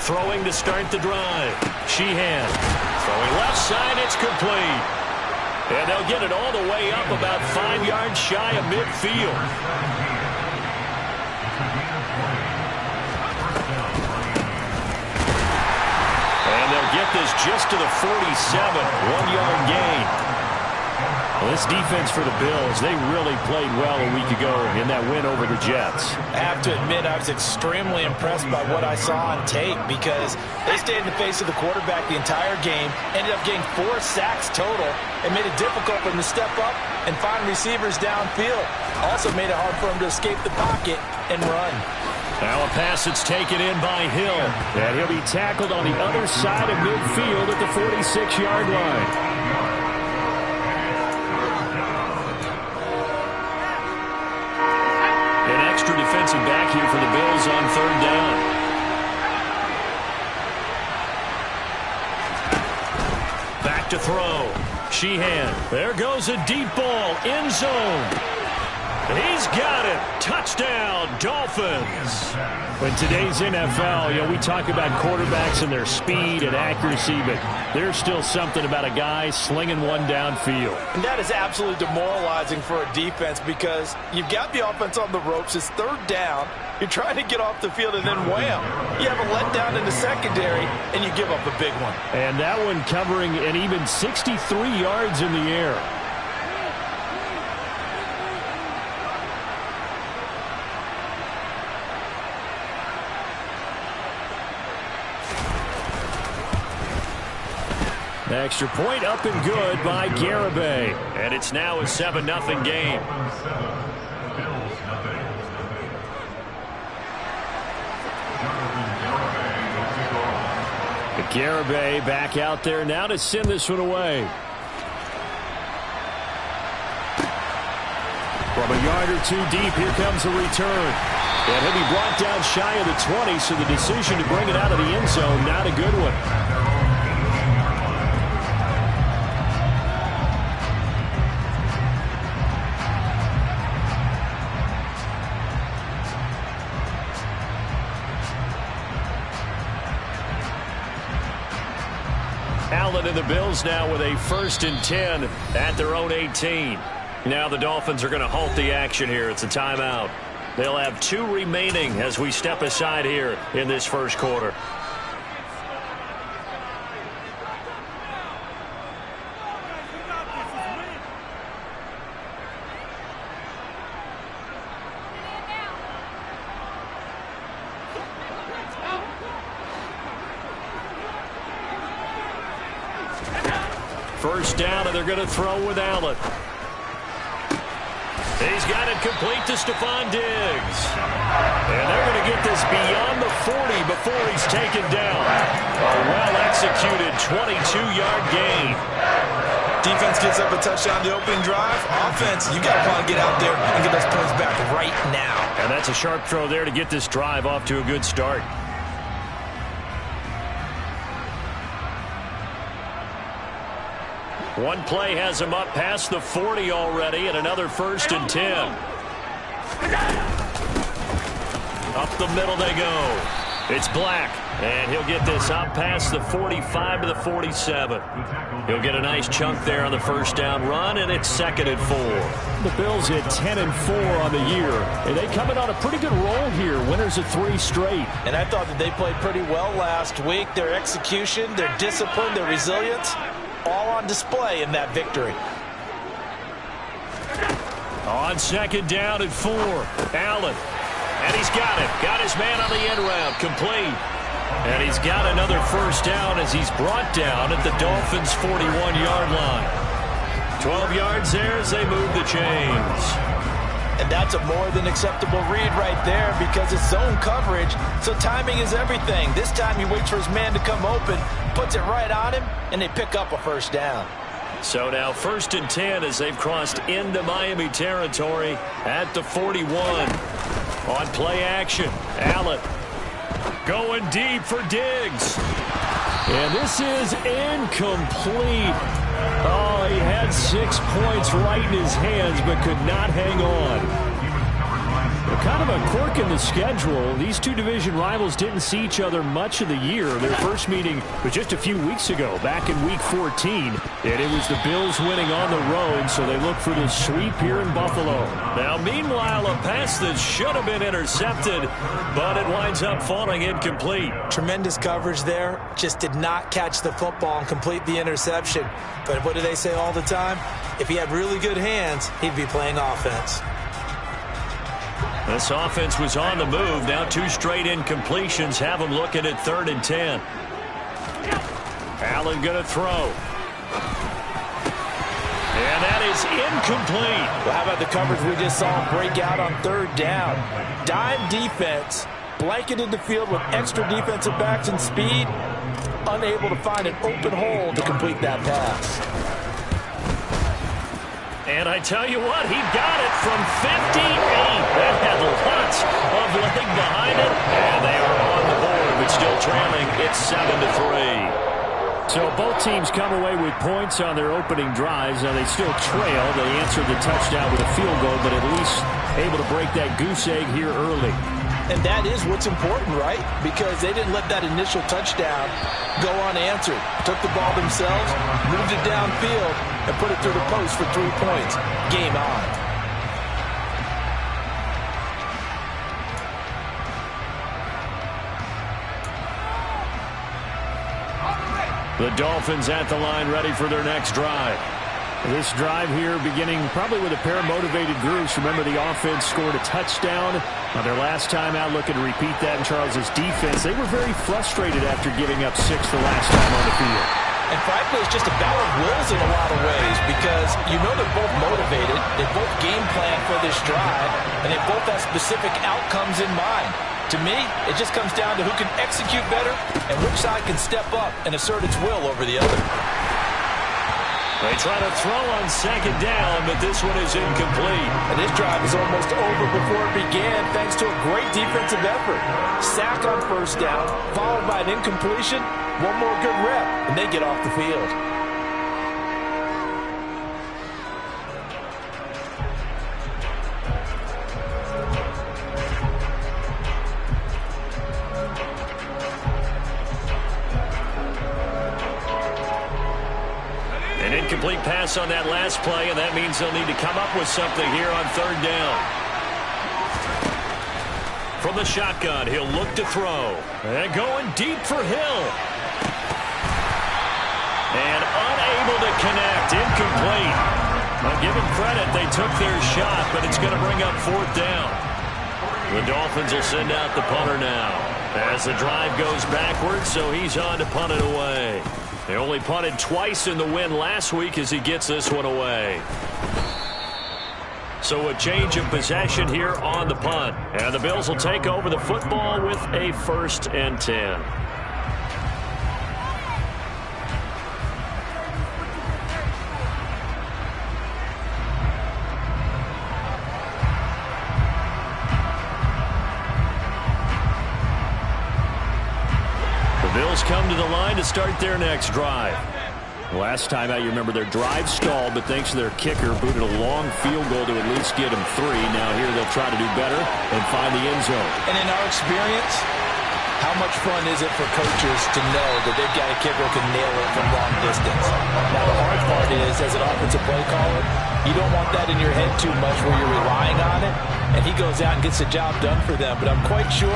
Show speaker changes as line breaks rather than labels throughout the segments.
throwing to start the drive. Sheehan throwing left side. It's complete. And they'll get it all the way up about 5 yards shy of midfield. And they'll get this just to the 47. 1-yard gain. Well, this defense for the Bills, they really played well a week ago in that win over the Jets.
I have to admit, I was extremely impressed by what I saw on tape because they stayed in the face of the quarterback the entire game, ended up getting 4 sacks total, and made it difficult for him to step up and find receivers downfield. Also made it hard for him to escape the pocket and run.
Now a pass that's taken in by Hill. And he'll be tackled on the other side of midfield at the 46-yard line. Defensive back here for the Bills on 3rd down. Back to throw. Sheehan. There goes a deep ball. End zone. He's got it. Touchdown, Dolphins. In today's NFL, we talk about quarterbacks and their speed and accuracy, but there's still something about a guy slinging one downfield.
And that is absolutely demoralizing for a defense because you've got the offense on the ropes. It's 3rd down. You're trying to get off the field, and then wham. You have a letdown in the secondary, and you give up a big one.
And that one covering an even 63 yards in the air. Extra point up and good by Garibay. And it's now a 7-0 game. Garibay back out there now to send this one away. From a yard or 2 deep, here comes a return. And he'll be brought down shy of the 20, so the decision to bring it out of the end zone, not a good one. Allen and the Bills now with a 1st and 10 at their own 18. Now the Dolphins are going to halt the action here. It's a timeout. They'll have 2 remaining as we step aside here in this first quarter. First down, and they're going to throw with Allen. He's got it complete to Stephon Diggs. And they're going to get this beyond the 40 before he's taken down. A well-executed 22-yard gain.
Defense gets up a touchdown the opening drive. Offense, you got to probably get out there and get those points back right now.
And that's a sharp throw there to get this drive off to a good start. One play has him up past the 40 already, and another 1st and 10. Up the middle they go. It's Black, and he'll get this up past the 45 to the 47. He'll get a nice chunk there on the first down run, and it's 2nd and 4. The Bills hit 10 and 4 on the year, and they come in on a pretty good roll here. Winners of 3 straight.
And I thought that they played pretty well last week. Their execution, their discipline, their resilience, all on display in that victory.
On 2nd down and 4, Allen. And he's got it. Got his man on the end route. Complete. And he's got another first down as he's brought down at the Dolphins' 41-yard line. 12 yards there as they move the chains.
And that's a more than acceptable read right there because it's zone coverage, so timing is everything. This time he waits for his man to come open, puts it right on him, and they pick up a first down.
So now 1st and 10 as they've crossed into Miami territory at the 41. On play action, Allen going deep for Diggs. And this is incomplete. Oh, he had 6 points right in his hands but could not hang on. kind of a quirk in the schedule. These two division rivals didn't see each other much of the year. Their first meeting was just a few weeks ago, back in Week 14. And it was the Bills winning on the road, so they look for the sweep here in Buffalo. Now, meanwhile, a pass that should have been intercepted, but it winds up falling incomplete.
Tremendous coverage there. Just did not catch the football and complete the interception. But what do they say all the time? If he had really good hands, he'd be playing offense.
This offense was on the move. Now 2 straight incompletions have them looking at 3rd and 10. Allen going to throw. And that is incomplete.
Well, how about the coverage we just saw him break out on 3rd down? Dime defense, blanketed the field with extra defensive backs and speed, unable to find an open hole to complete that pass.
And I tell you what, he got it from 58. That had lots of leg behind it. And they are on the board, but still trailing. It's 7-3. So both teams come away with points on their opening drives. Now they still trail. They answered the touchdown with a field goal, but at least able to break that goose egg here early.
And that is what's important, right? Because they didn't let that initial touchdown go unanswered. Took the ball themselves, moved it downfield, and put it through the post for 3 points. Game on.
The Dolphins at the line, ready for their next drive. This drive here beginning probably with a pair of motivated groups. Remember, the offense scored a touchdown on their last time out, looking to repeat that in Charles' defense. They were very frustrated after giving up 6 the last time on the field.
And frankly, it's just a battle of wills in a lot of ways because you know they're both motivated, they both game plan for this drive, and they both have specific outcomes in mind. To me, it just comes down to who can execute better and which side can step up and assert its will over the other.
They try to throw on 2nd down, but this one is incomplete.
And this drive is almost over before it began thanks to a great defensive effort. Sack on 1st down, followed by an incompletion. One more good rep, and they get off the field.
An incomplete pass on that last play, and that means they'll need to come up with something here on 3rd down. From the shotgun, he'll look to throw. And going deep for Hill. And unable to connect. Incomplete. I'll give them credit. They took their shot, but it's going to bring up 4th down. The Dolphins will send out the punter now. As the drive goes backwards, so he's on to punt it away. They only punted twice in the win last week as he gets this one away. So a change of possession here on the punt. And the Bills will take over the football with a 1st and 10. Bills come to the line to start their next drive. Last time out, you remember their drive stalled, but thanks to their kicker, booted a long field goal to at least get them 3. Now here they'll try to do better and find the end zone.
And in our experience, how much fun is it for coaches to know that they've got a kicker who can nail it from long distance? Now the hard part is, as an offensive play caller, you don't want that in your head too much where you're relying on it, and he goes out and gets the job done for them. But I'm quite sure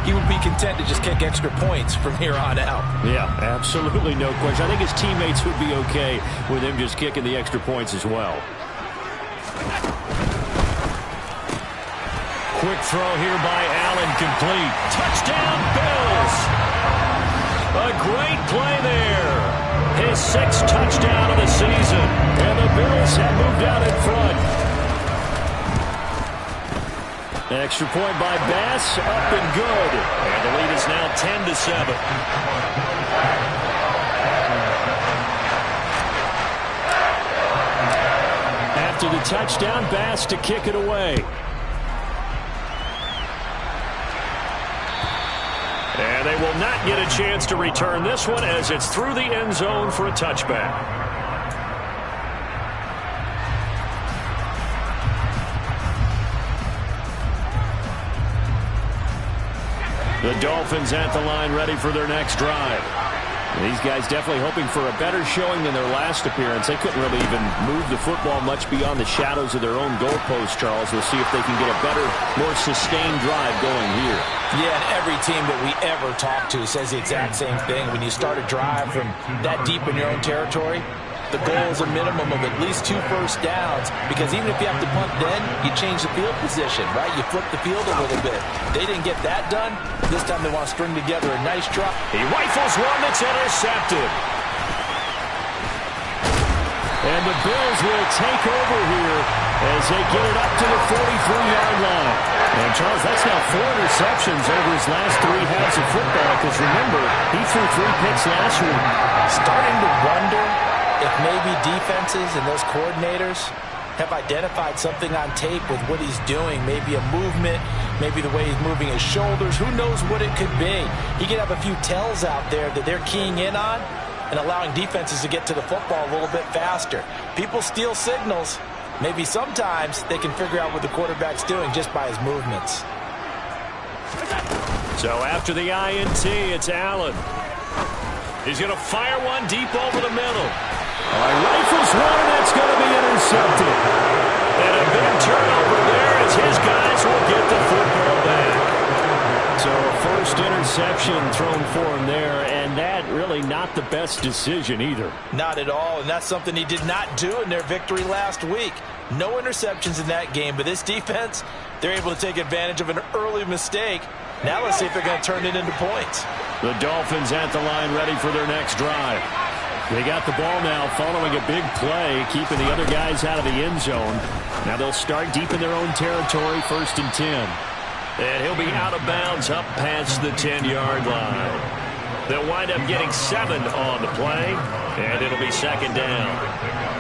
he would be content to just kick extra points from here on out. Yeah, absolutely no question. I think his teammates would be okay with him just kicking the extra points as well.
Quick throw here by Allen, complete. Touchdown, Bills! A great play there. His 6th touchdown of the season. And the Bills have moved out in front. Extra point by Bass, up and good. And the lead is now 10-7. After the touchdown, Bass to kick it away. And they will not get a chance to return this one as it's through the end zone for a touchback. The Dolphins at the line, ready for their next drive. These guys definitely hoping for a better showing than their last appearance. They couldn't really even move the football much beyond the shadows of their own goalpost, Charles. We'll see if they can get a better, more sustained drive going here.
Yeah, and every team that we ever talk to says the exact same thing. When you start a drive from that deep in your own territory, the goal is a minimum of at least 2 first downs, because even if you have to punt then, you change the field position, right? You flip the field a little bit. They didn't get that done. This time they want to string together a nice drive.
He rifles one that's intercepted. And the Bills will take over here as they get it up to the 43-yard line. And, Charles, that's now 4 interceptions over his last 3 halves of football, because remember, he threw 3 picks last week.
Starting to wonder if maybe defenses and those coordinators have identified something on tape with what he's doing, maybe a movement, maybe the way he's moving his shoulders. Who knows what it could be? He could have a few tells out there that they're keying in on and allowing defenses to get to the football a little bit faster. People steal signals. Maybe sometimes they can figure out what the quarterback's doing just by his movements.
So after the INT, it's Allen. He's going to fire one deep over the middle. Rifles one, that's going to be intercepted. And a big turnover there as his guys will get the football back. So a first interception thrown for him there, and that really not the best decision either.
Not at all, and that's something he did not do in their victory last week. No interceptions in that game, but this defense, they're able to take advantage of an early mistake. Now let's see if they're going to turn it into points.
The Dolphins at the line, ready for their next drive. They got the ball now following a big play, keeping the other guys out of the end zone. Now they'll start deep in their own territory, 1st and 10. And he'll be out of bounds up past the 10-yard line. They'll wind up getting 7 on the play, and it'll be 2nd down.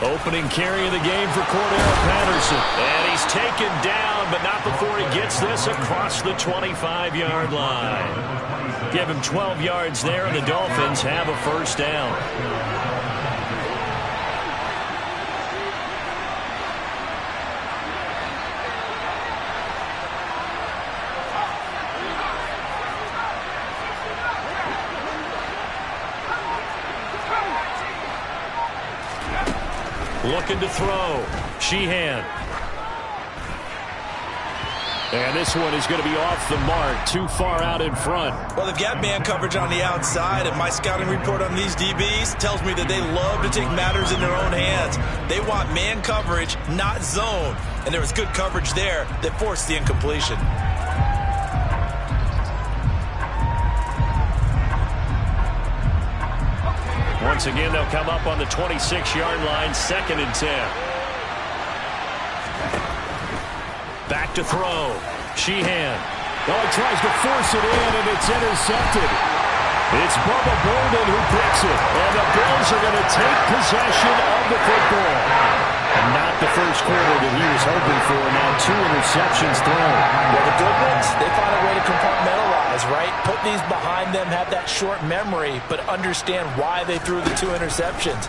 Opening carry of the game for Cordell Patterson. And he's taken down, but not before he gets this across the 25-yard line. Give him 12 yards there, and the Dolphins have a 1st down. Looking to throw. Sheehan. And this one is going to be off the mark, too far out in front.
Well, they've got man coverage on the outside, and my scouting report on these DBs tells me that they love to take matters in their own hands. They want man coverage, not zone. And there was good coverage there that forced the incompletion.
Once again, they'll come up on the 26-yard line, 2nd and 10. Back to throw. Sheehan. Oh, he tries to force it in, and it's intercepted. It's Bubba Bolden who picks it. And the Bills are going to take possession of the football. And not the first quarter that he was hoping for. Now 2 interceptions thrown.
Well, the good ones, they find a way to compartmentalize, right? Put these behind them, have that short memory, but understand why they threw the 2 interceptions.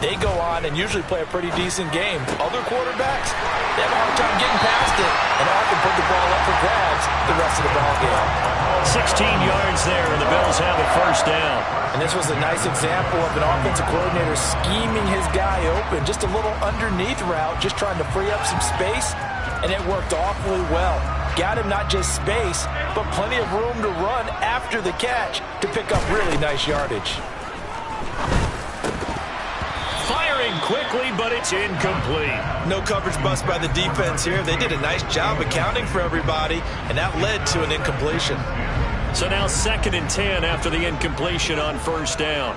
They go on and usually play a pretty decent game. Other quarterbacks, they have a hard time getting past it and often put the ball up for grabs the rest of the ball game.
16 yards there, and the Bills have a 1st down.
And this was a nice example of an offensive coordinator scheming his guy open. Just a little underneath route, just trying to free up some space, and it worked awfully well. Got him not just space, but plenty of room to run after the catch to pick up really nice yardage.
Firing quickly, but it's incomplete.
No coverage bust by the defense here. They did a nice job accounting for everybody, and that led to an incompletion.
So now 2nd and 10 after the incompletion on 1st down.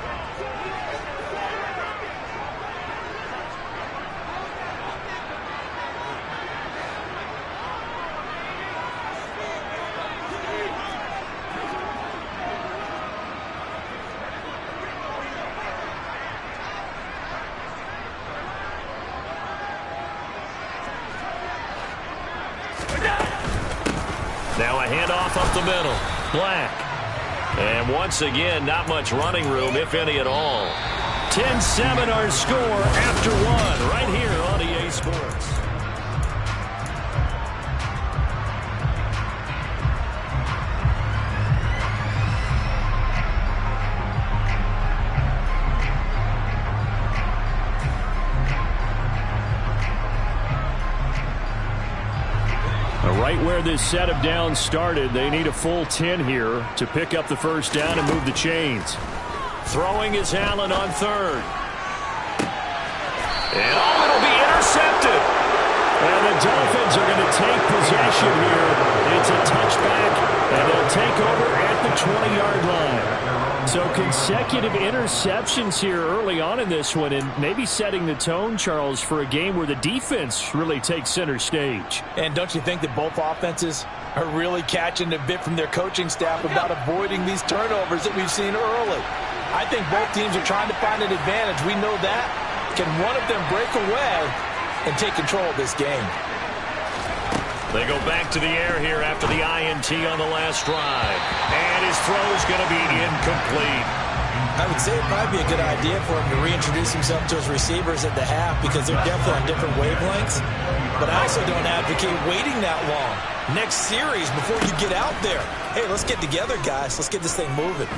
Now a handoff up the middle. Black. And once again, not much running room, if any at all. 10-7 our score after one, right here on EA Sports. Right where this set of downs started, they need a full 10 here to pick up the first down and move the chains. Throwing is Allen on third. And it'll be intercepted. And the Dolphins are going to take possession here. It's a touchback, and they'll take over at the 20-yard line. So consecutive interceptions here early on in this one, and maybe setting the tone, Charles, for a game where the defense really takes center stage.
And don't you think that both offenses are really catching a bit from their coaching staff about avoiding these turnovers that we've seen early? I think both teams are trying to find an advantage. We know that. Can one of them break away and take control of this game?
They go back to the air here after the INT on the last drive. And his throw is going to be incomplete.
I would say it'd probably be a good idea for him to reintroduce himself to his receivers at the half because they're definitely on different wavelengths. But I also don't advocate waiting that long. Next series before you get out there. Hey, let's get together, guys. Let's get this thing moving.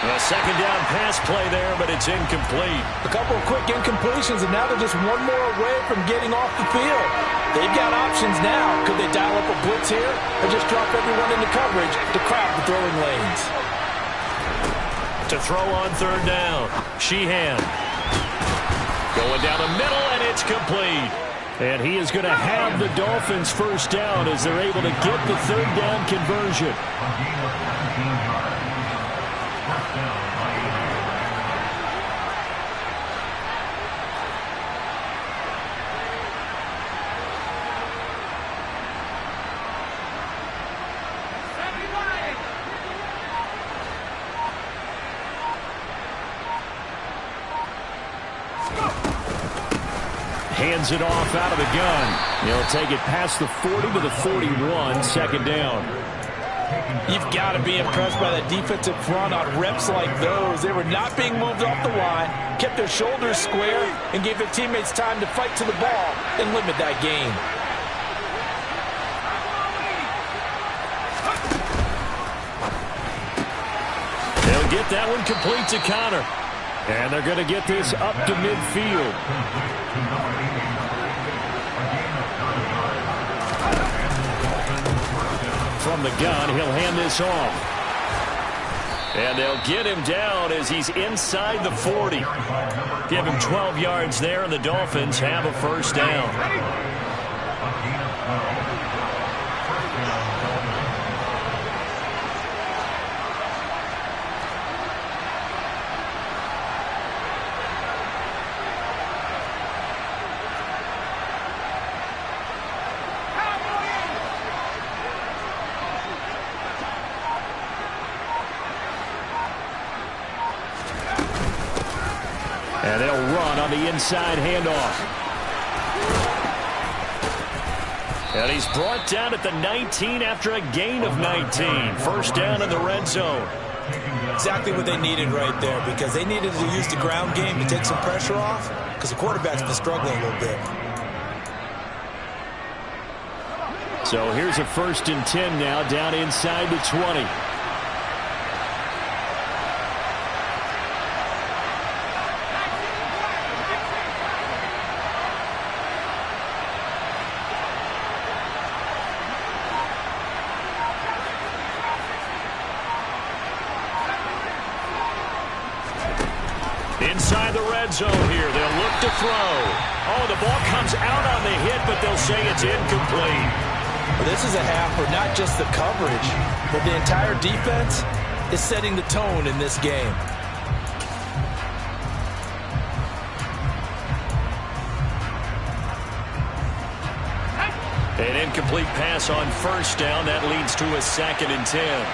A second down pass play there, but it's incomplete.
A couple of quick incompletions, and now they're just one more away from getting off the field. They've got options now. Could they dial up a blitz here or just drop everyone into coverage to crowd the throwing lanes?
To throw on third down, Sheehan. Going down the middle, and it's complete. And he is going to have the Dolphins first down as they're able to get the third down conversion. Hands it off out of the gun. He'll take it past the 40 to the 41, second down.
You've got to be impressed by the defensive front on reps like those. They were not being moved off the line, kept their shoulders square, and gave their teammates time to fight to the ball and limit that gain.
They'll get that one complete to Connor. And they're going to get this up to midfield. From the gun, he'll hand this off. And they'll get him down as he's inside the 40. Give him 12 yards there, and the Dolphins have a first down. And they'll run on the inside handoff. And he's brought down at the 19 after a gain of 19. First down in the red zone.
Exactly what they needed right there because they needed to use the ground game to take some pressure off because the quarterback's been struggling a little bit.
So here's a 1st and 10 now down inside the 20. Inside the red zone here. They'll look to throw. Oh, the ball comes out on the hit, but they'll say it's incomplete.
Well, this is a half where not just the coverage, but the entire defense is setting the tone in this game.
An incomplete pass on first down. That leads to a 2nd and 10.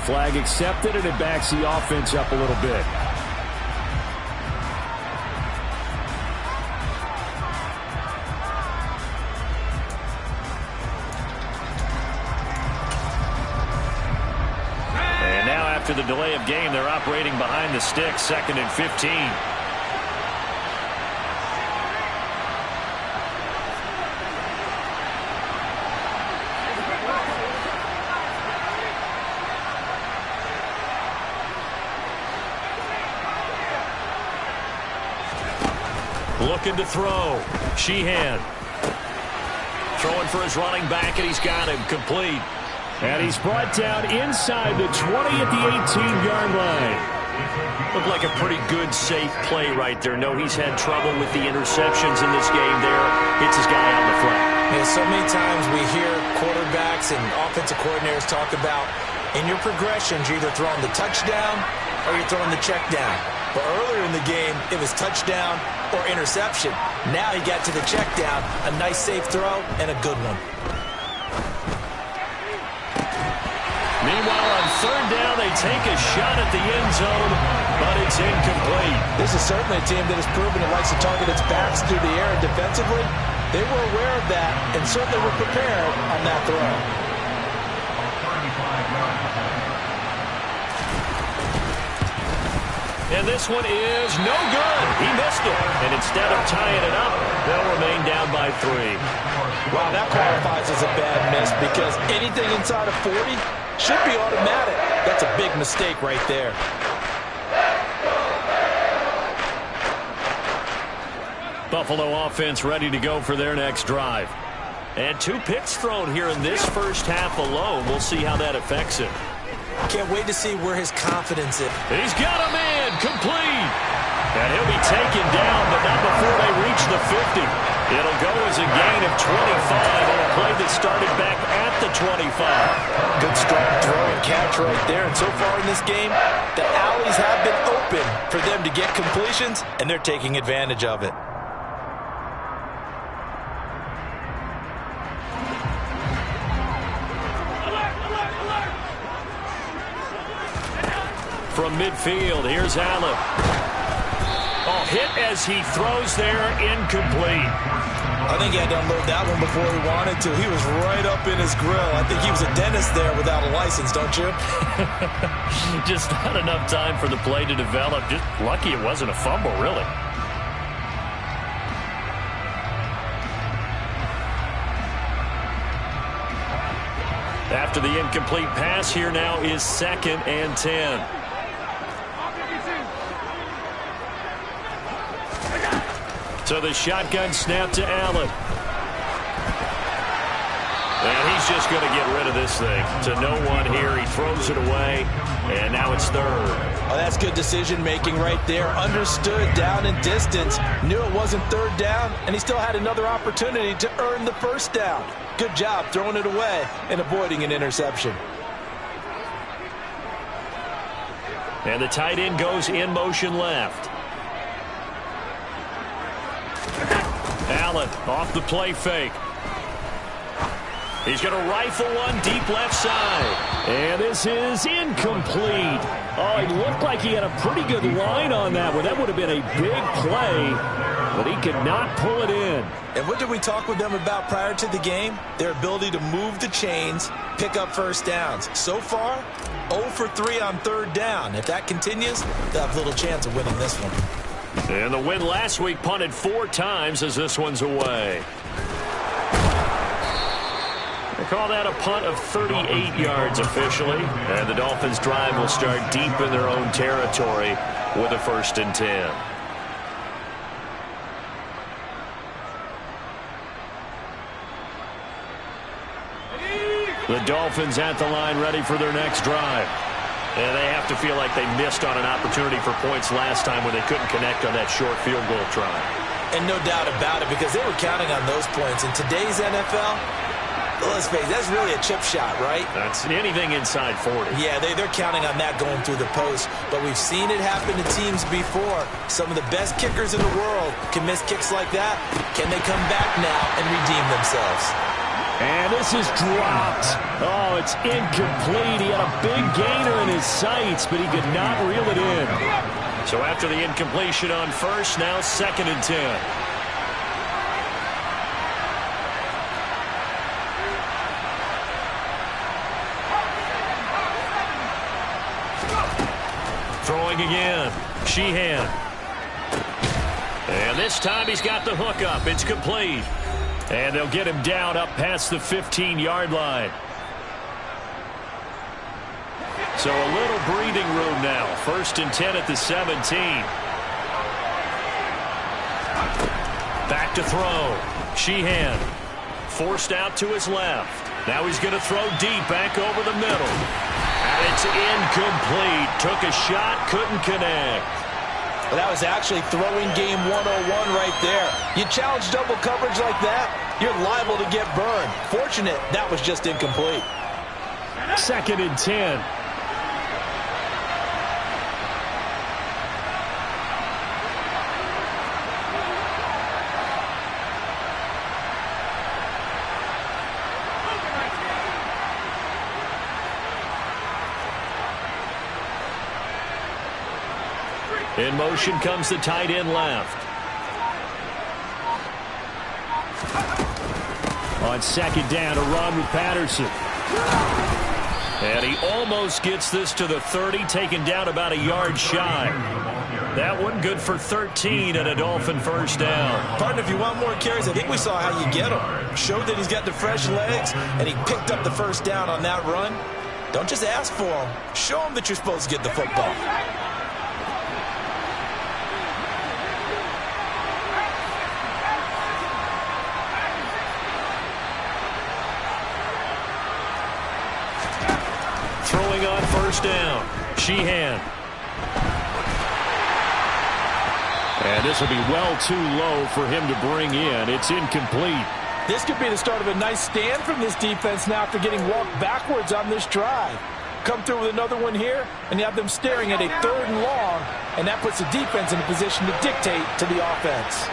flag accepted, and it backs the offense up a little bit. And now after the delay of game, they're operating behind the sticks, 2nd and 15. Looking to throw. Sheehan. Throwing for his running back, and he's got him complete. And he's brought down inside the 20 at the 18-yard line. Looked like a pretty good, safe play right there. No, he's had trouble with the interceptions in this game there. Hits his guy on the flat.
Yeah, so many times we hear quarterbacks and offensive coordinators talk about in your progressions, you're either throwing the touchdown or you're throwing the check down. But earlier in the game, it was touchdown or interception. Now he got to the check down, a nice safe throw, and a good one.
Meanwhile, on 3rd down, they take a shot at the end zone, but it's incomplete.
This is certainly a team that has proven it likes to target its backs through the air, and defensively, they were aware of that and certainly were prepared on that throw.
And this one is no good. He missed it. And instead of tying it up, they'll remain down by 3.
Wow, that qualifies as a bad miss because anything inside of 40 should be automatic. That's a big mistake right there.
Buffalo offense ready to go for their next drive. And 2 picks thrown here in this first half alone. We'll see how that affects it.
Can't wait to see where his confidence is.
He's got a man complete. And he'll be taken down, but not before they reach the 50. It'll go as a gain of 25 on a play that started back at the 25.
Good strong throw and catch right there. And so far in this game, the alleys have been open for them to get completions, and they're taking advantage of it.
From midfield, here's Allen. Oh, hit as he throws there, incomplete.
I think he had to unload that one before he wanted to. He was right up in his grill. I think he was a dentist there without a license, don't you?
Just not enough time for the play to develop. Just lucky it wasn't a fumble, really. After the incomplete pass, here now is 2nd and 10. So the shotgun snap to Allen. And he's just going to get rid of this thing. To no one here. He throws it away. And now it's 3rd.
Oh, that's good decision-making right there. Understood down and distance. Knew it wasn't 3rd down. And he still had another opportunity to earn the 1st down. Good job throwing it away and avoiding an interception.
And the tight end goes in motion left. Allen off the play fake. He's going to rifle one deep left side. And this is incomplete. Oh, he looked like he had a pretty good line on that one. That would have been a big play, but he could not pull it in.
And what did we talk with them about prior to the game? Their ability to move the chains, pick up 1st downs. So far, 0 for 3 on 3rd down. If that continues, they'll have little chance of winning this one.
And the win last week punted 4 times as this one's away. They call that a punt of 38 yards officially. And the Dolphins' drive will start deep in their own territory with a 1st and 10. The Dolphins at the line ready for their next drive. And they have to feel like they missed on an opportunity for points last time when they couldn't connect on that short field goal try.
And no doubt about it, because they were counting on those points. In today's NFL, let's face it, that's really a chip shot, right?
That's anything inside 40.
Yeah, they're counting on that going through the post. But we've seen it happen to teams before. Some of the best kickers in the world can miss kicks like that. Can they come back now and redeem themselves?
And this is dropped. Oh, it's incomplete. He had a big gainer in his sights, but he could not reel it in. So after the incompletion on first, now 2nd and 10. Throwing again. Sheehan. And this time he's got the hook up. It's complete. And they'll get him down up past the 15-yard line. So a little breathing room now. 1st and 10 at the 17. Back to throw. Sheehan. Forced out to his left. Now he's going to throw deep back over the middle. And it's incomplete. Took a shot, couldn't connect.
Well, that was actually throwing game 101 right there. You challenge double coverage like that, you're liable to get burned. Fortunate that was just incomplete.
2nd and 10. In motion comes the tight end left. On 2nd down, a run with Patterson. And he almost gets this to the 30, taken down about a yard shy. That one good for 13 and a Dolphin 1st down.
Partner, if you want more carries, I think we saw how you get him. Showed that he's got the fresh legs, and he picked up the 1st down on that run. Don't just ask for him. Show him that you're supposed to get the football.
Throwing on 1st down. Sheehan. And this will be well too low for him to bring in. It's incomplete.
This could be the start of a nice stand from this defense now after getting walked backwards on this drive. Come through with another one here, and you have them staring at a 3rd and long, and that puts the defense in a position to dictate to the offense.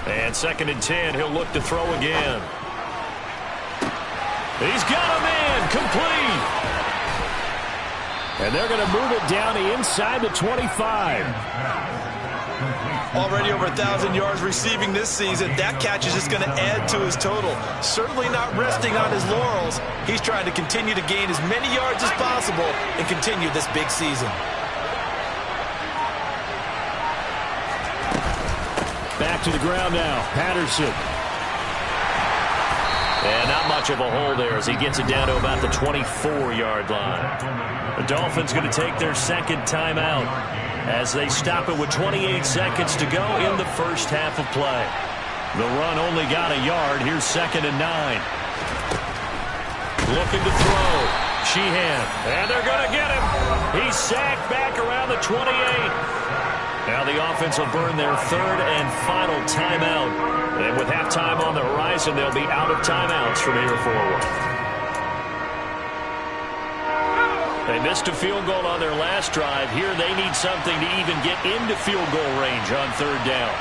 And 2nd and 10, he'll look to throw again. He's got a man, complete. And they're going to move it down the inside the 25.
Already over 1,000 yards receiving this season. That catch is just going to add to his total. Certainly not resting on his laurels. He's trying to continue to gain as many yards as possible and continue this big season.
Back to the ground now. Patterson. And not much of a hole there as he gets it down to about the 24-yard line. The Dolphins going to take their 2nd timeout as they stop it with 28 seconds to go in the 1st half of play. The run only got a yard. Here's 2nd and 9. Looking to throw. Sheehan. And they're going to get him. He's sacked back around the 28. Now the offense will burn their 3rd and final timeout. And with halftime on the horizon, they'll be out of timeouts from here forward. They missed a field goal on their last drive. Here they need something to even get into field goal range on 3rd down.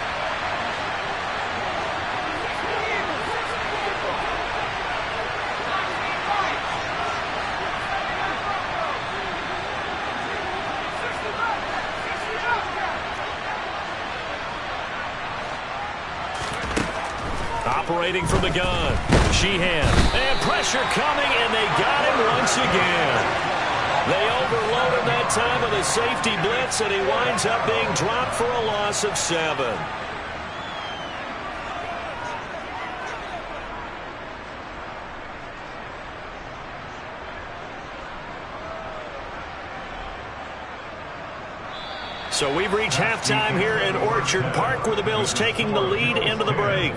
Operating from the gun. Sheehan. And pressure coming, and they got him once again. They overload him that time with a safety blitz, and he winds up being dropped for a loss of 7. So we've reached halftime here in Orchard Park, where the Bills taking the lead into the break.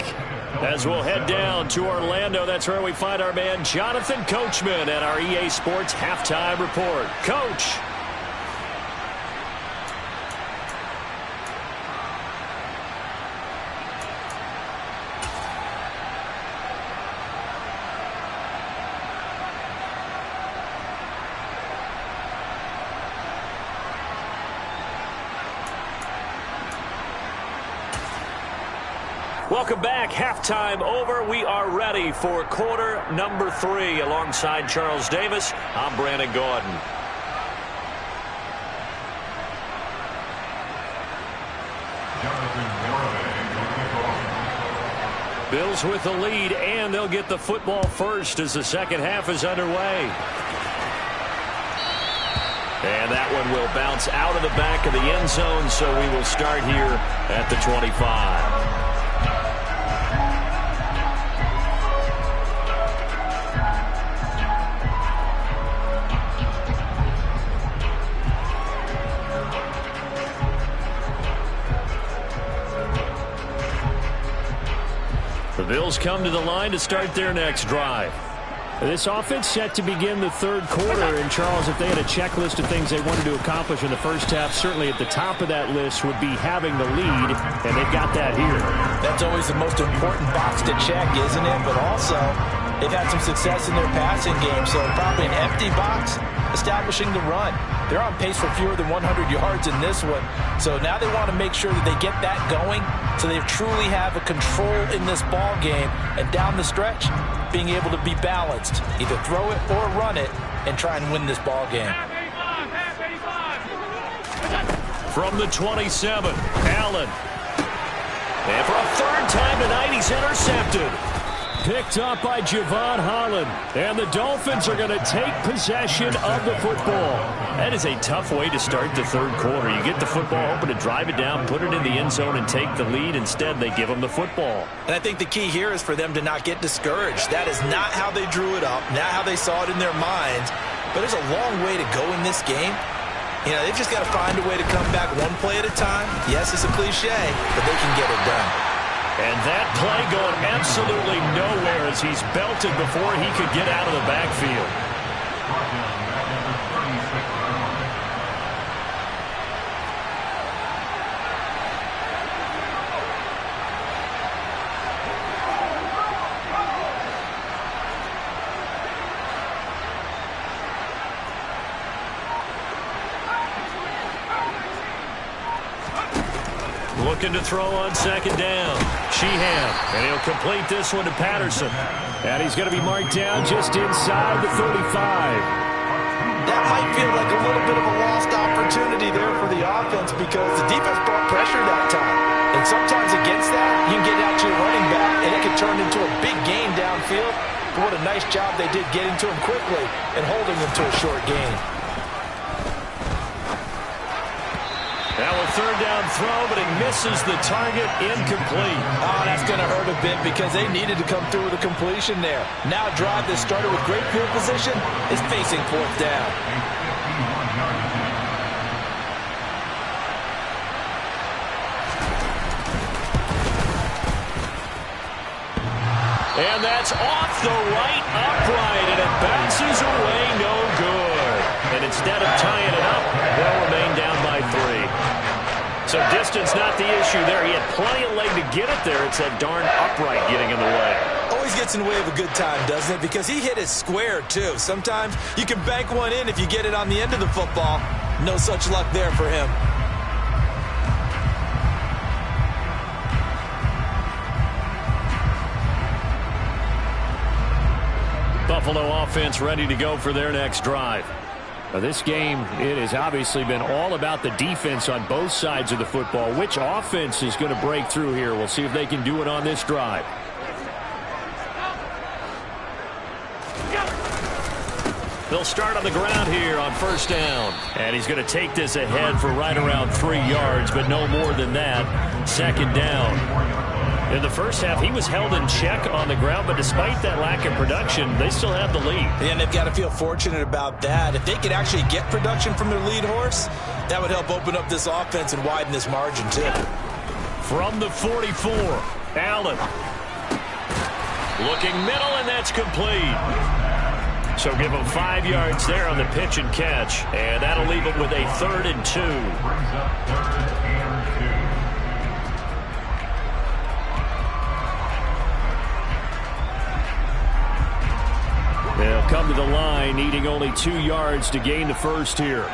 As we'll head down to Orlando, that's where we find our man Jonathan Coachman at our EA Sports Halftime Report. Coach. Welcome back. Halftime over. We are ready for quarter number 3. Alongside Charles Davis, I'm Brandon Gaudin. Bills with the lead, and they'll get the football first as the second half is underway. And that one will bounce out of the back of the end zone, so we will start here at the 25. The Bills come to the line to start their next drive. This offense set to begin the third quarter. And, Charles, if they had a checklist of things they wanted to accomplish in the first half, certainly at the top of that list would be having the lead, and they've got that here. That's always the most important box to check, isn't it? But also, they've had some success in their passing game, so probably an empty box establishing the run. They're on pace for fewer than 100 yards in this one, so now they want to make sure that they get that going so they truly have a control in this ball game, and down the stretch, being able to be balanced, either throw it or run it, and try and win this ball game. From the 27, Allen. And for a third time tonight, he's intercepted. Picked up by Javon Holland. And the Dolphins are going to take possession of the football. That is a tough way to start the third quarter. You get the football, hoping to drive it down, put it in the end zone, and take the lead. Instead, they give them the football. And I think the key here is for them to not get discouraged. That is not how they drew it up, not how they saw it in their minds. But there's a long way to go in this game. You know, they've just got to find a way to come back one play at a time. Yes, it's a cliche, but they can get it done. And that play going absolutely nowhere as he's belted before he could get out of the backfield. Looking to throw on second down. Sheehan, and he'll complete this one to Patterson. And he's going to be marked down just inside the 35. That might feel like a little bit of a lost opportunity there for the offense because the defense brought pressure that time. And sometimes against that, you can get out to your running back, and it can turn into a big gain downfield. But what a nice job they did getting to him quickly and holding him to a short gain. Now a third down throw, but it misses the target, incomplete. Oh, that's going to hurt a bit because they needed to come through with a completion there. Now a drive that started with great field position is facing fourth down. And that's off the right upright, and it bounces away no good. And instead of tying it up, they'll remain down by 3. So distance not the issue there. He had plenty of leg to get it there. It's that darn upright getting in the way. Always gets in the way of a good time, doesn't it? Because he hit it square, too. Sometimes you can bank one in if you get it on the end of the football. No such luck there for him. Buffalo offense ready to go for their next drive. Now this game, it has obviously been all about the defense on both sides of the football. Which offense is going to break through here? We'll see if they can do it on this drive. They'll start on the ground here on first down. And he's going to take this ahead for right around 3 yards, but no more than that. Second down. In the first half, he was held in check on the ground, but despite that lack of production, they still have the lead. And they've got to feel fortunate about that. If they could actually get production from their lead horse,
That would help open up this offense and widen this margin, too.
From the 44, Allen. Looking middle, and that's complete. So give him 5 yards there on the pitch and catch. And that'll leave him with a 3rd and 2. They'll come to the line, needing only 2 yards to gain the first here.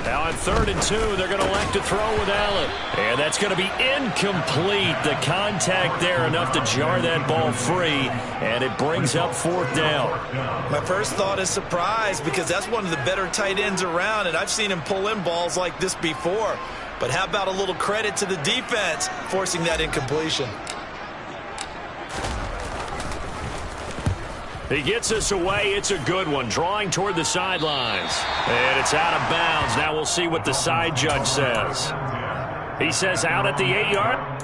Now on 3rd and 2, they're going to elect to throw with Allen. And that's going to be incomplete. The contact there enough to jar that ball free, and it brings up 4th down.
My first thought is surprise, because that's one of the better tight ends around, and I've seen him pull in balls like this before. But how about a little credit to the defense forcing that incompletion?
He gets us away. It's a good one. Drawing toward the sidelines. And it's out of bounds. Now we'll see what the side judge says. He says out at the 8-yard.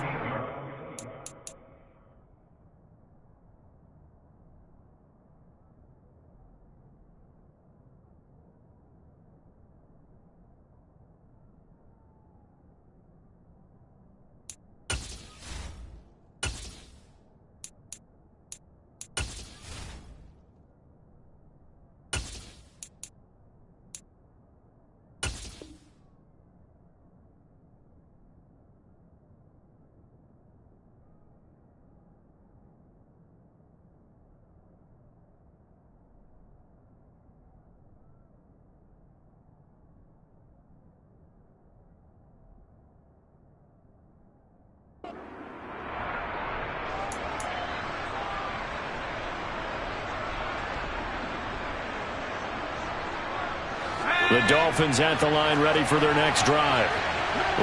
The Dolphins at the line, ready for their next drive.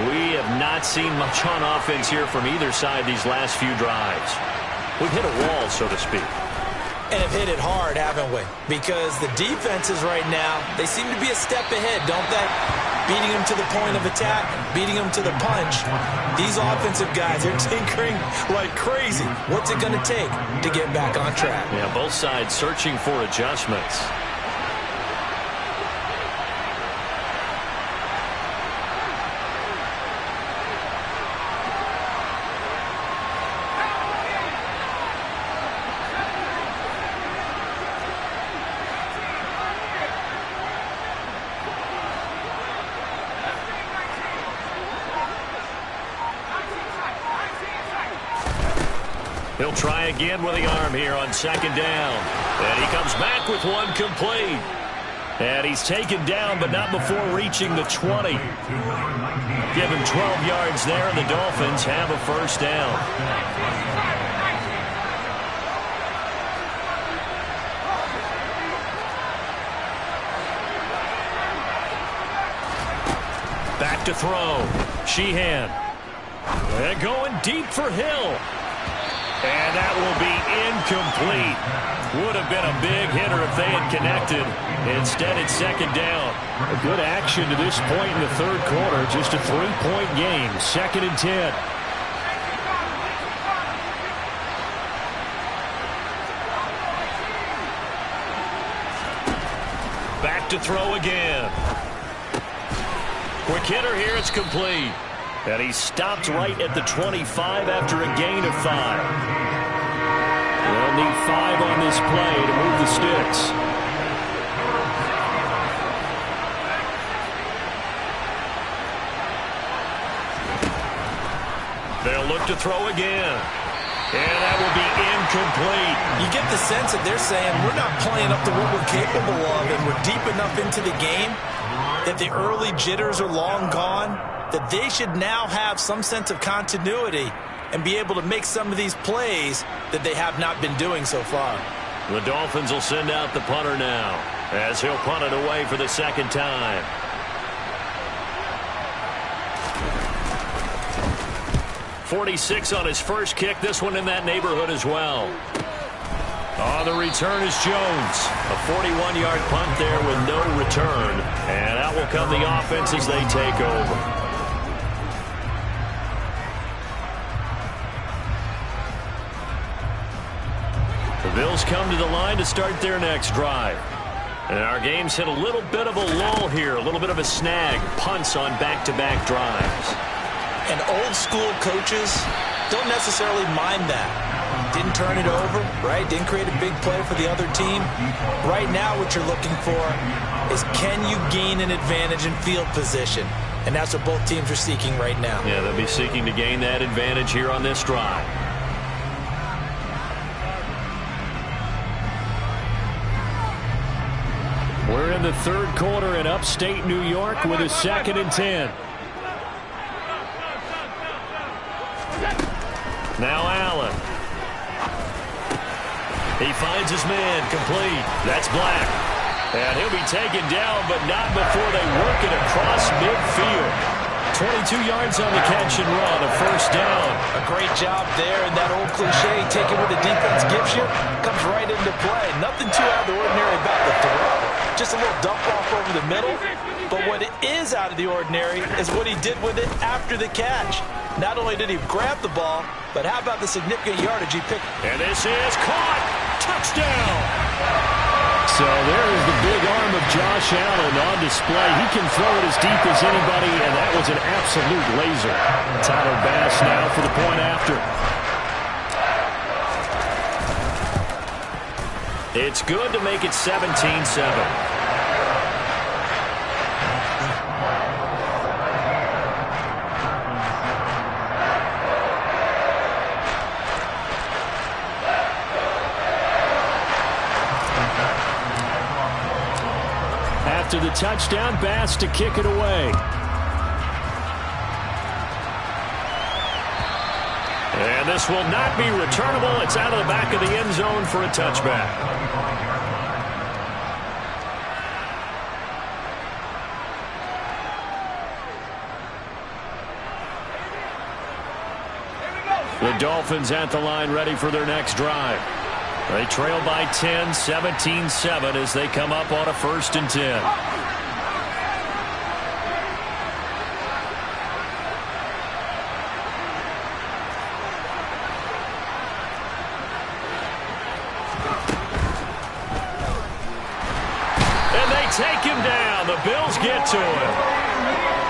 We have not seen much on offense here from either side these last few drives. We've hit a wall, so to speak.
And have hit it hard, haven't we? Because the defenses right now, they seem to be a step ahead, don't they? Beating them to the point of attack, beating them to the punch. These offensive guys are tinkering like crazy. What's it going to take to get back on track?
Yeah, both sides searching for adjustments. He'll try again with the arm here on 2nd down. And he comes back with one complete. And he's taken down, but not before reaching the 20. Give him 12 yards there, and the Dolphins have a 1st down. Back to throw. Sheehan. And going deep for Hill. And that will be incomplete. Would have been a big hitter if they had connected. Instead, it's 2nd down. A good action to this point in the 3rd quarter. Just a 3-point game. 2nd and 10. Back to throw again. Quick hitter here. It's complete. And he stopped right at the 25 after a gain of 5. They'll need 5 on this play to move the sticks. They'll look to throw again. And that will be incomplete.
You get the sense that they're saying we're not playing up to what we're capable of, and we're deep enough into the game that the early jitters are long gone, that they should now have some sense of continuity and be able to make some of these plays that they have not been doing so far.
The Dolphins will send out the punter now as he'll punt it away for the 2nd time. .46 on his first kick. This one in that neighborhood as well. On the return is Jones. A 41-yard punt there with no return. And out will come the offense as they take over. The Bills come to the line to start their next drive. And our game's hit a little bit of a lull here, a little bit of a snag. Punts on back-to-back drives.
And old-school coaches don't necessarily mind that. Didn't turn it over, right? Didn't create a big play for the other team. Right now what you're looking for is, can you gain an advantage in field position? And that's what both teams are seeking right now.
Yeah, they'll be seeking to gain that advantage here on this drive. We're in the third quarter in upstate New York with a 2nd and 10. Now Allen. He finds his man, complete. That's Black. And he'll be taken down, but not before they work it across midfield. 22 yards on the catch and run, a first down.
A great job there, and that old cliche, take it what the defense gives you, comes right into play. Nothing too out of the ordinary about the throw. Just a little dump off over the middle. But what is out of the ordinary is what he did with it after the catch. Not only did he grab the ball, but how about the significant yardage he picked?
And this is caught. Touchdown. So there is the big arm of Josh Allen on display. He can throw it as deep as anybody, and that was an absolute laser. Tyler Bass now for the point after. It's good to make it 17-7. After the touchdown, Bass to kick it away. And this will not be returnable. It's out of the back of the end zone for a touchback. The Dolphins at the line ready for their next drive. They trail by 10, 17-7 as they come up on a 1st and 10. And they take him down. The Bills get to him.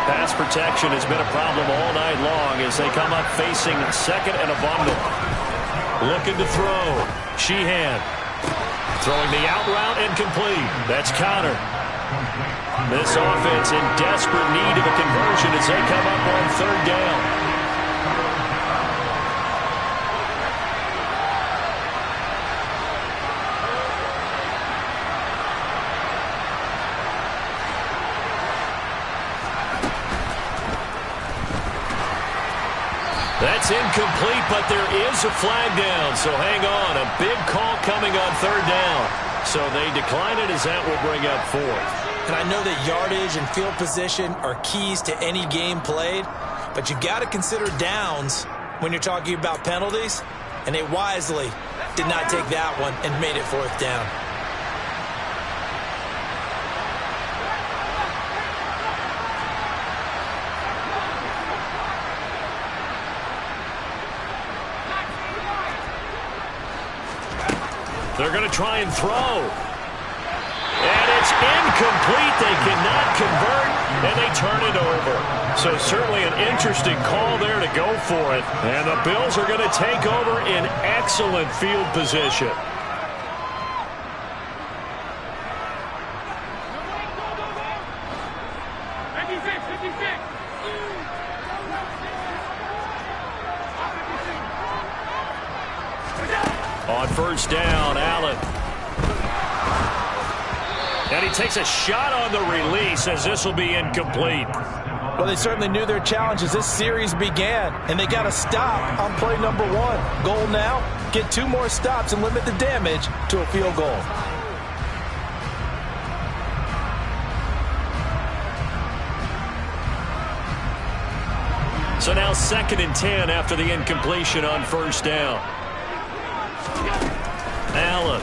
Pass protection has been a problem all night long as they come up facing 2nd and a bundle. Looking to throw. Sheehan throwing the out route incomplete. That's Connor. This offense in desperate need of a conversion as they come up on 3rd down. That's incomplete, but there is a flag down, so hang on. A big call coming on 3rd down. So they decline it as that will bring up 4th.
And I know that yardage and field position are keys to any game played, but you've got to consider downs when you're talking about penalties, and they wisely did not take that one and made it 4th down.
They're going to try and throw. And it's incomplete. They cannot convert, and they turn it over. So certainly an interesting call there to go for it. And the Bills are going to take over in excellent field position. On 1st down, Allen. And he takes a shot on the release as this will be incomplete.
Well, they certainly knew their challenge as this series began, and they got to stop on play number 1. Goal now, get 2 more stops and limit the damage to a field goal.
So now 2nd and 10 after the incompletion on 1st down. Allen.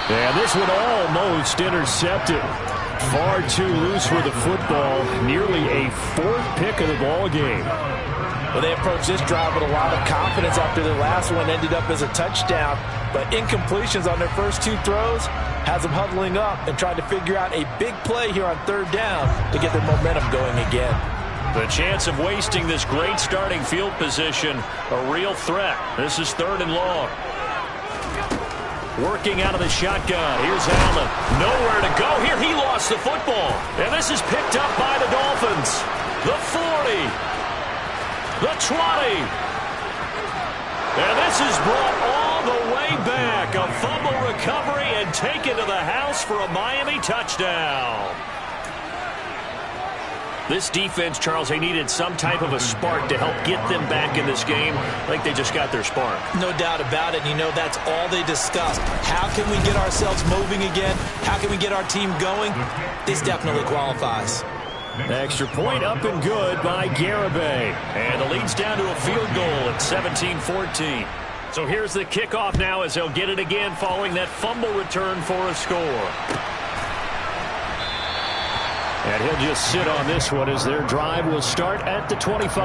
And this one almost intercepted. Far too loose with the football. Nearly a 4th pick of the ball game.
Well, they approached this drive with a lot of confidence after their last one ended up as a touchdown. But incompletions on their first 2 throws has them huddling up and trying to figure out a big play here on 3rd down to get their momentum going again.
The chance of wasting this great starting field position, a real threat. This is 3rd and long. Working out of the shotgun. Here's Allen. Nowhere to go. Here he lost the football. And this is picked up by the Dolphins. The 40. The 20. And this is brought all the way back. A fumble recovery and taken to the house for a Miami touchdown. This defense, Charles, they needed some type of a spark to help get them back in this game. I think they just got their spark.
No doubt about it. You know, that's all they discussed. How can we get ourselves moving again? How can we get our team going? This definitely qualifies.
Extra point up and good by Garibay. And the lead's down to a field goal at 17-14. So here's the kickoff now as they'll get it again following that fumble return for a score. And he'll just sit on this one as their drive will start at the 25.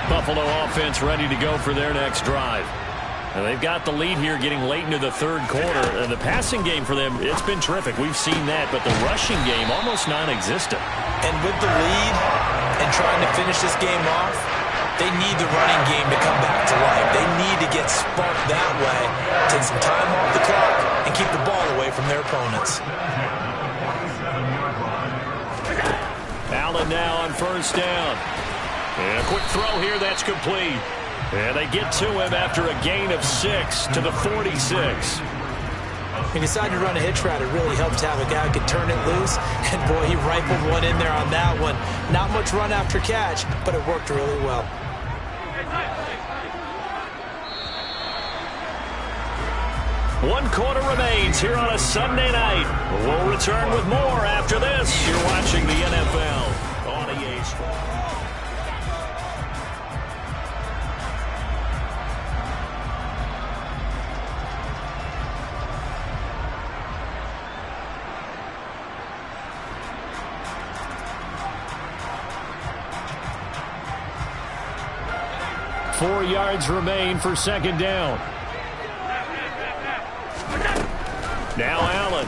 Buffalo offense ready to go for their next drive. And they've got the lead here getting late into the 3rd quarter. And the passing game for them, it's been terrific. We've seen that. But the rushing game, almost non-existent.
And with the lead and trying to finish this game off, they need the running game to come back to life. They need to get sparked that way, take some time off the clock, and keep the ball away from their opponents.
Allen now on 1st down. And a quick throw here, that's complete. And they get to him after a gain of 6 to the 46.
He decided to run a hitch route. It really helped to have a guy who could turn it loose. And, boy, he rifled one in there on that one. Not much run after catch, but it worked really well.
One quarter remains here on a Sunday night. We'll return with more after this. You're watching the NFL on EA Sports. Four yards remain for 2nd down. Now Allen.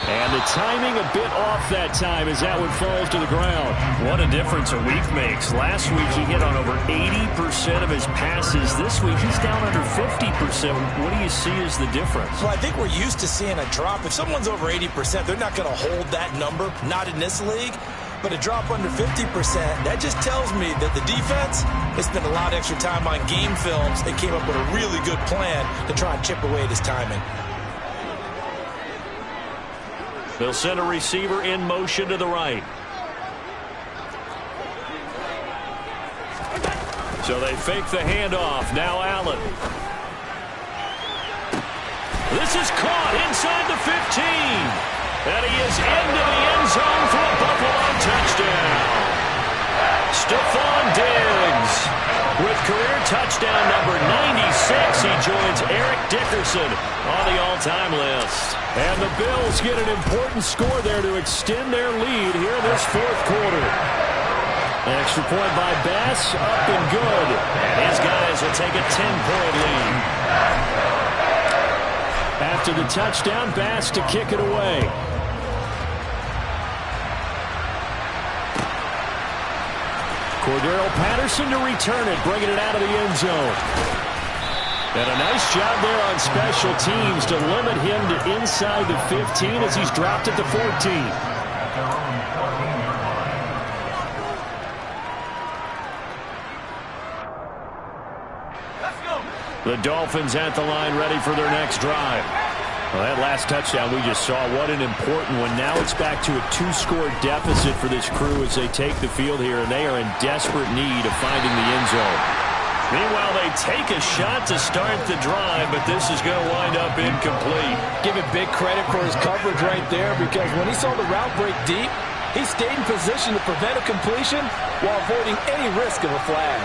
And the timing a bit off that time as that one falls to the ground. What a difference a week makes. Last week he hit on over 80% of his passes. This week he's down under 50%. What do you see as the difference?
Well, I think we're used to seeing a drop. If someone's over 80%, they're not going to hold that number. Not in this league. But a drop under 50%, that just tells me that the defense has spent a lot of extra time on game films and came up with a really good plan to try and chip away at his timing.
They'll send a receiver in motion to the right. So they fake the handoff. Now Allen. This is caught inside the 15. And he is into the end zone for a Buffalo touchdown. Stephon Diggs with career touchdown number 96. He joins Eric Dickerson on the all-time list. And the Bills get an important score there to extend their lead here in this 4th quarter. An extra point by Bass, up and good. And his guys will take a 10-point lead. After the touchdown, Bass to kick it away. Cordero Patterson to return it, bringing it out of the end zone. And a nice job there on special teams to limit him to inside the 15 as he's dropped at the 14. The Dolphins at the line ready for their next drive. Well, that last touchdown we just saw, what an important one. Now it's back to a 2-score deficit for this crew as they take the field here, and they are in desperate need of finding the end zone. Meanwhile, they take a shot to start the drive, but this is going to wind up incomplete.
Give it big credit for his coverage right there, because when he saw the route break deep, he stayed in position to prevent a completion while avoiding any risk of a flag.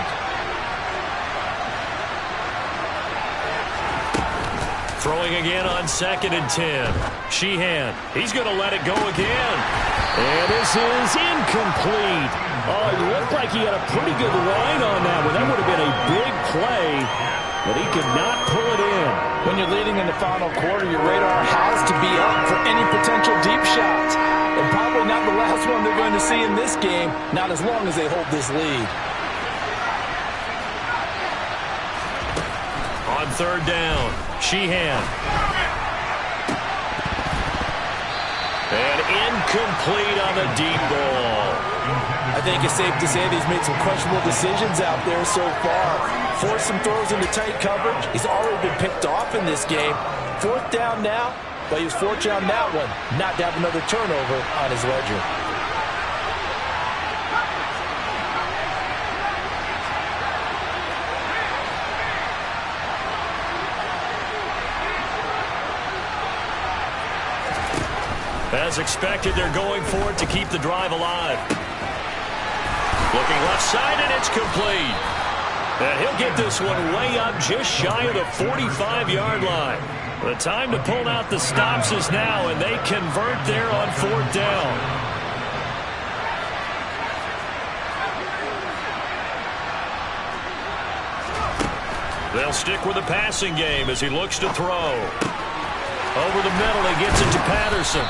Throwing again on 2nd and 10. Sheehan, he's going to let it go again. And this is incomplete. Oh, it looked like he had a pretty good line on that one. That would have been a big play, but he could not pull it in.
When you're leading in the final quarter, your radar has to be up for any potential deep shots. And probably not the last one they're going to see in this game, not as long as they hold this lead.
On 3rd down, Sheehan. And incomplete on the deep ball.
I think it's safe to say that he's made some questionable decisions out there so far. Forced some throws into tight coverage. He's already been picked off in this game. 4th down now, but he was fortunate on that one not to have another turnover on his ledger.
As expected, they're going for it to keep the drive alive. Looking left side, and it's complete. And he'll get this one way up just shy of the 45-yard line. The time to pull out the stops is now, and they convert there on 4th down. They'll stick with the passing game as he looks to throw. Over the middle, he gets it to Patterson.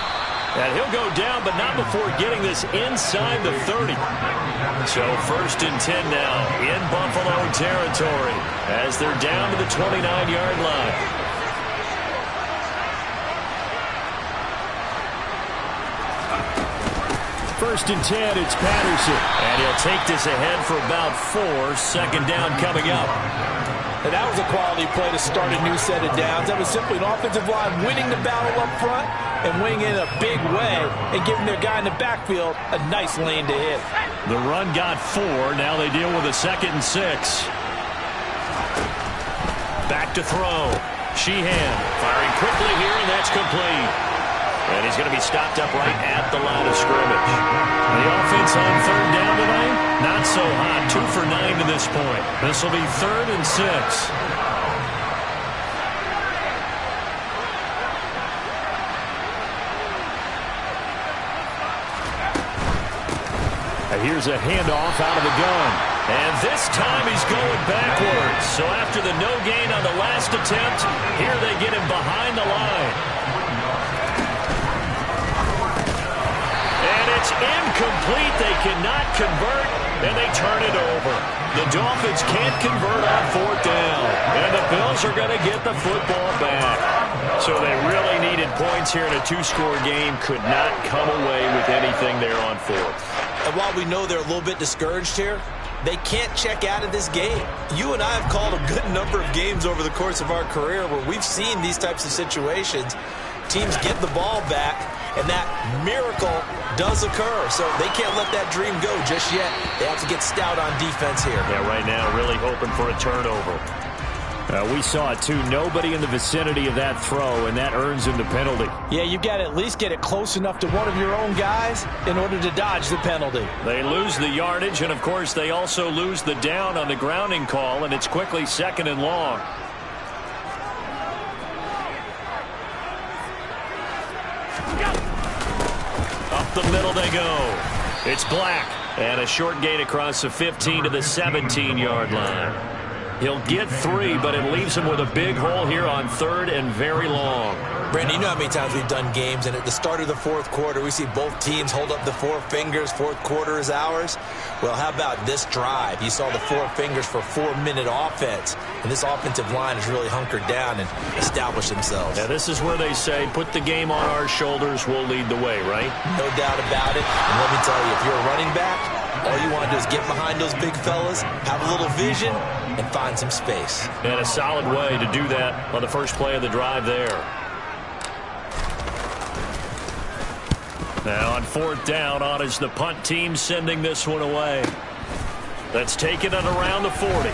And he'll go down, but not before getting this inside the 30. So 1st and 10 now in Buffalo territory as they're down to the 29-yard line. First and 10, it's Patterson. And he'll take this ahead for about 4. 2nd down coming up.
And that was a quality play to start a new set of downs. That was simply an offensive line winning the battle up front and winning in a big way and giving their guy in the backfield a nice lane to hit.
The run got 4. Now they deal with a 2nd and 6. Back to throw. Sheehan firing quickly here, and that's complete. And he's going to be stopped up right at the line of scrimmage. The offense on 3rd down tonight, not so hot. 2 for 9 to this point. This will be 3rd and 6. And here's a handoff out of the gun. And this time he's going backwards. So after the no gain on the last attempt, here they get him behind the line. It's incomplete. They cannot convert, and they turn it over. The Dolphins can't convert on 4th down, and the Bills are going to get the football back. So they really needed points here in a 2-score game. Could not come away with anything there on 4th.
And while we know they're a little bit discouraged here, they can't check out of this game. You and I have called a good number of games over the course of our career where we've seen these types of situations. Teams get the ball back, and that miracle does occur. So they can't let that dream go just yet. They have to get stout on defense here.
Yeah, right now really hoping for a turnover. We saw it, too. Nobody in the vicinity of that throw, and that earns him the penalty.
Yeah, you've got to at least get it close enough to one of your own guys in order to dodge the penalty.
They lose the yardage, and, of course, they also lose the down on the grounding call, and it's quickly 2nd and long. Up the middle they go. It's Black. And a short gain across the 15 to the 17-yard line. He'll get 3, but it leaves him with a big hole here on 3rd and very long.
Brandon, you know how many times we've done games, and at the start of the 4th quarter, we see both teams hold up the 4 fingers. 4th quarter is ours. Well, how about this drive? You saw the 4 fingers for 4-minute offense, and this offensive line has really hunkered down and established themselves.
Yeah, this is where they say, put the game on our shoulders, we'll lead the way, right?
No doubt about it. And let me tell you, if you're a running back, all you want to do is get behind those big fellas, have a little vision, and find some space.
And a solid way to do that on the first play of the drive there. Now on 4th down, on is the punt team sending this one away. That's taken it around the 40.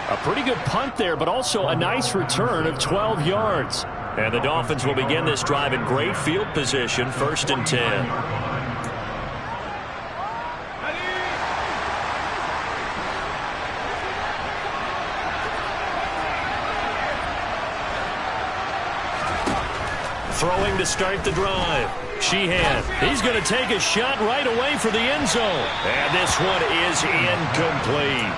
A pretty good punt there, but also a nice return of 12 yards. And the Dolphins will begin this drive in great field position, 1st and 10. throwing to start the drive. Sheehan, he's going to take a shot right away for the end zone. And this one is incomplete.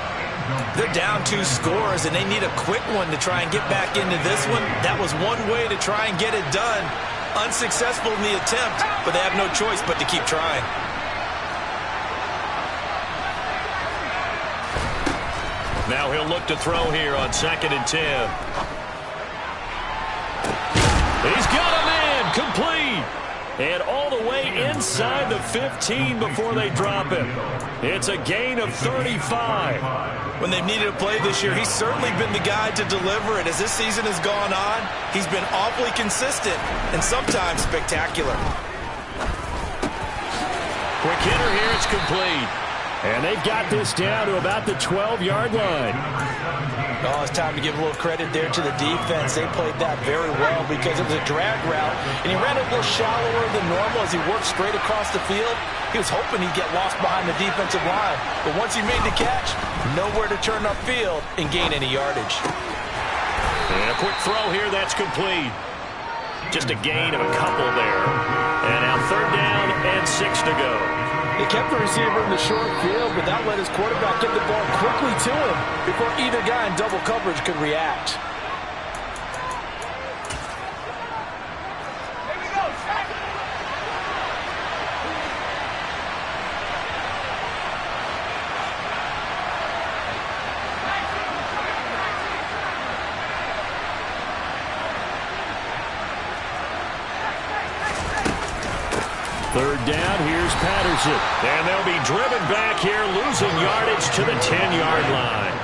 They're down 2 scores, and they need a quick one to try and get back into this one. That was one way to try and get it done. Unsuccessful in the attempt, but they have no choice but to keep trying.
Now he'll look to throw here on 2nd and 10. He's got a man, complete. And all the way inside the 15 before they drop it. It's a gain of 35.
When they've needed a play this year, he's certainly been the guy to deliver it. As this season has gone on, he's been awfully consistent and sometimes spectacular.
Quick hitter here, it's complete. And they've got this down to about the 12-yard line.
Oh, it's time to give a little credit there to the defense. They played that very well because it was a drag route, and he ran a little shallower than normal as he worked straight across the field. He was hoping he'd get lost behind the defensive line, but once he made the catch, nowhere to turn upfield and gain any yardage.
And a quick throw here, that's complete. Just a gain of a couple there. And now 3rd down and 6 to go.
They kept the receiver in the short field, but that let his quarterback get the ball quickly to him before either guy in double coverage could react.
Third down, here's Patterson. And they'll be driven back here, losing yardage to the 10-yard line.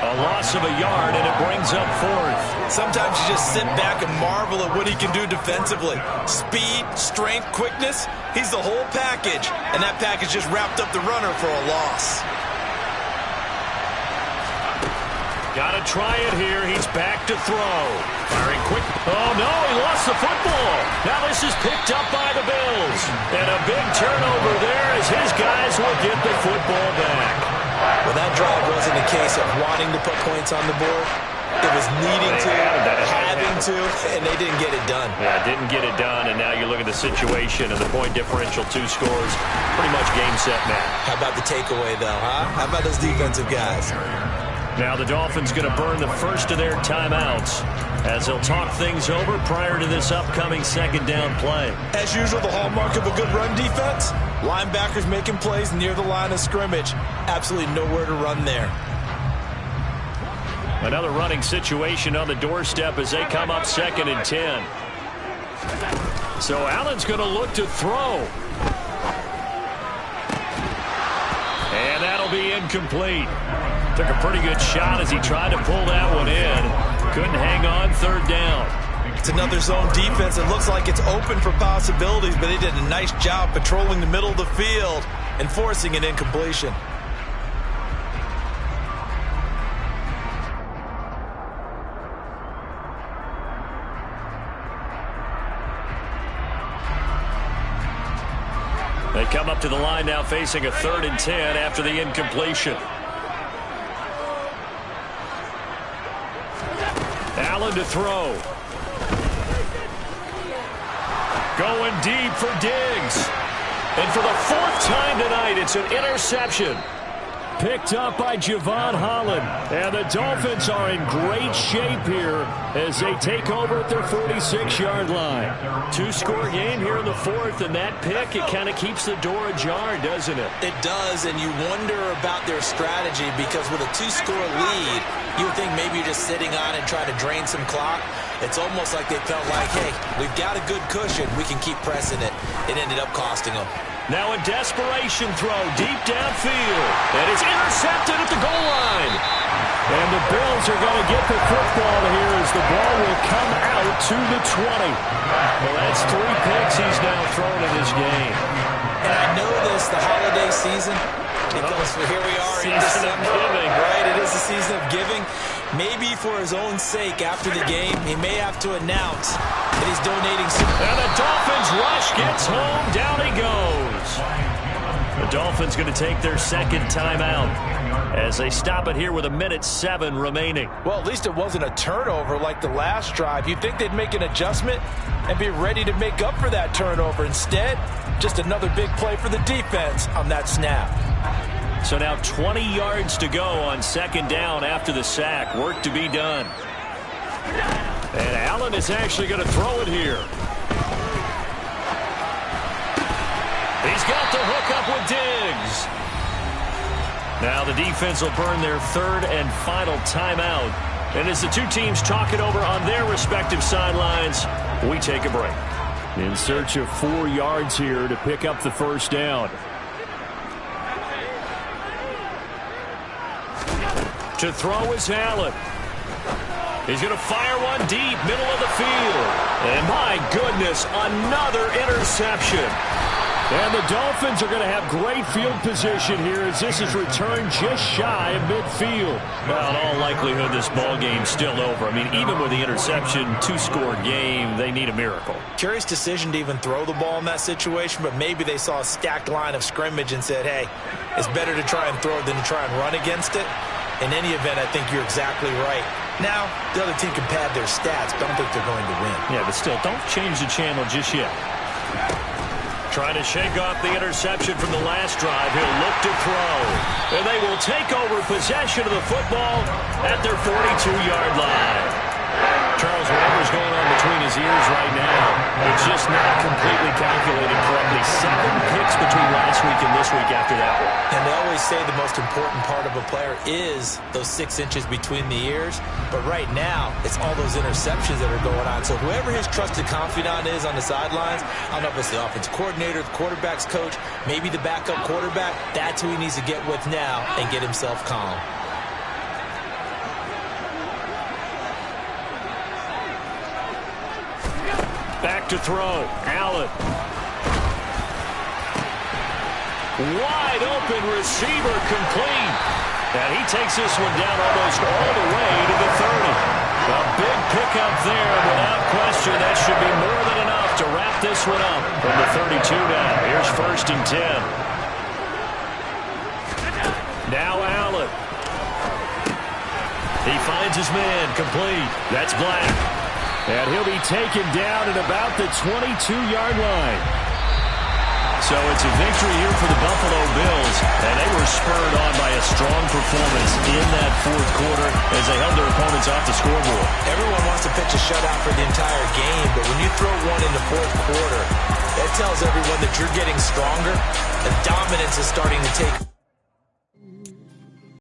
A loss of a yard, and it brings up 4th.
Sometimes you just sit back and marvel at what he can do defensively. Speed, strength, quickness, he's the whole package. And that package just wrapped up the runner for a loss.
Got to try it here. He's back to throw. Firing quick. Oh, no, he lost the football. Now this is picked up by the Bills. And a big turnover there as his guys will get the football back.
Well, that drive wasn't a case of wanting to put points on the board. It was needing to, having to, and they didn't get it done.
Yeah, didn't get it done, and now you look at the situation and the point differential, 2 scores, pretty much game, set, match.
How about the takeaway, though, huh? How about those defensive guys?
Now the Dolphins going to burn the first of their timeouts as they'll talk things over prior to this upcoming 2nd down play.
As usual, the hallmark of a good run defense, linebackers making plays near the line of scrimmage. Absolutely nowhere to run there.
Another running situation on the doorstep as they come up 2nd and 10. So Allen's going to look to throw. And that'll be incomplete. Took a pretty good shot as he tried to pull that one in. Couldn't hang on, 3rd down.
It's another zone defense. It looks like it's open for possibilities, but they did a nice job patrolling the middle of the field and forcing an incompletion.
They come up to the line now facing a 3rd and 10 after the incompletion. Allen to throw. Going deep for Diggs. And for the 4th time tonight, it's an interception. Picked up by Javon Holland. And the Dolphins are in great shape here as they take over at their 46-yard line. 2-score game here in the 4th, and that pick, it kind of keeps the door ajar, doesn't it?
It does, and you wonder about their strategy because with a 2-score lead, you would think maybe you're just sitting on and trying to drain some clock. It's almost like they felt like, hey, we've got a good cushion. We can keep pressing it. It ended up costing them.
Now a desperation throw deep downfield. And it's intercepted at the goal line. And the Bills are going to get the football here as the ball will come out to the 20. Well, that's 3 picks he's now thrown in this game.
And I know this, the holiday season, because here we are in December. Right, it is the season of giving. Maybe for his own sake, after the game, he may have to announce that he's donating some.
And the Dolphins rush gets home. Down he goes. The Dolphins going to take their second timeout as they stop it here with 1:07 remaining.
Well, at least it wasn't a turnover like the last drive. You'd think they'd make an adjustment and be ready to make up for that turnover. Instead, just another big play for the defense on that snap.
So now 20 yards to go on second down after the sack. Work to be done. And Allen is actually going to throw it here. He's got the hook up with Diggs. Now the defense will burn their third and final timeout. And as the two teams talk it over on their respective sidelines, we take a break. In search of 4 yards here to pick up the first down. To throw is Allen. He's going to fire one deep, middle of the field. And my goodness, another interception. And the Dolphins are going to have great field position here as this is returned just shy of midfield. Well, in all likelihood, this ball game's still over. I mean, even with the interception, 2-score game, they need a miracle.
Curious decision to even throw the ball in that situation, but maybe they saw a stacked line of scrimmage and said, hey, it's better to try and throw than to try and run against it. In any event, I think you're exactly right. Now, the other team can pad their stats, but I don't think they're going to win.
Yeah, but still, don't change the channel just yet. Trying to shake off the interception from the last drive. He'll look to throw. And they will take over possession of the football at their 42-yard line. Charles, whatever's going on between his ears right now, it's just not completely calculated correctly. 7 picks between last week and this week after that one.
And they always say the most important part of a player is those 6 inches between the ears. But right now, it's all those interceptions that are going on. So whoever his trusted confidant is on the sidelines, I don't know if it's the offense coordinator, the quarterback's coach, maybe the backup quarterback, that's who he needs to get with now and get himself calm.
Back to throw. Allen. Wide open receiver complete. And he takes this one down almost all the way to the 30. A big pickup there. Without question, that should be more than enough to wrap this one up. From the 32 now. Here's 1st and 10. Now Allen. He finds his man complete. That's Black. And he'll be taken down at about the 22-yard line. So it's a victory here for the Buffalo Bills, and they were spurred on by a strong performance in that 4th quarter as they held their opponents off the scoreboard.
Everyone wants to pitch a shutout for the entire game, but when you throw one in the 4th quarter, that tells everyone that you're getting stronger, and dominance is starting to take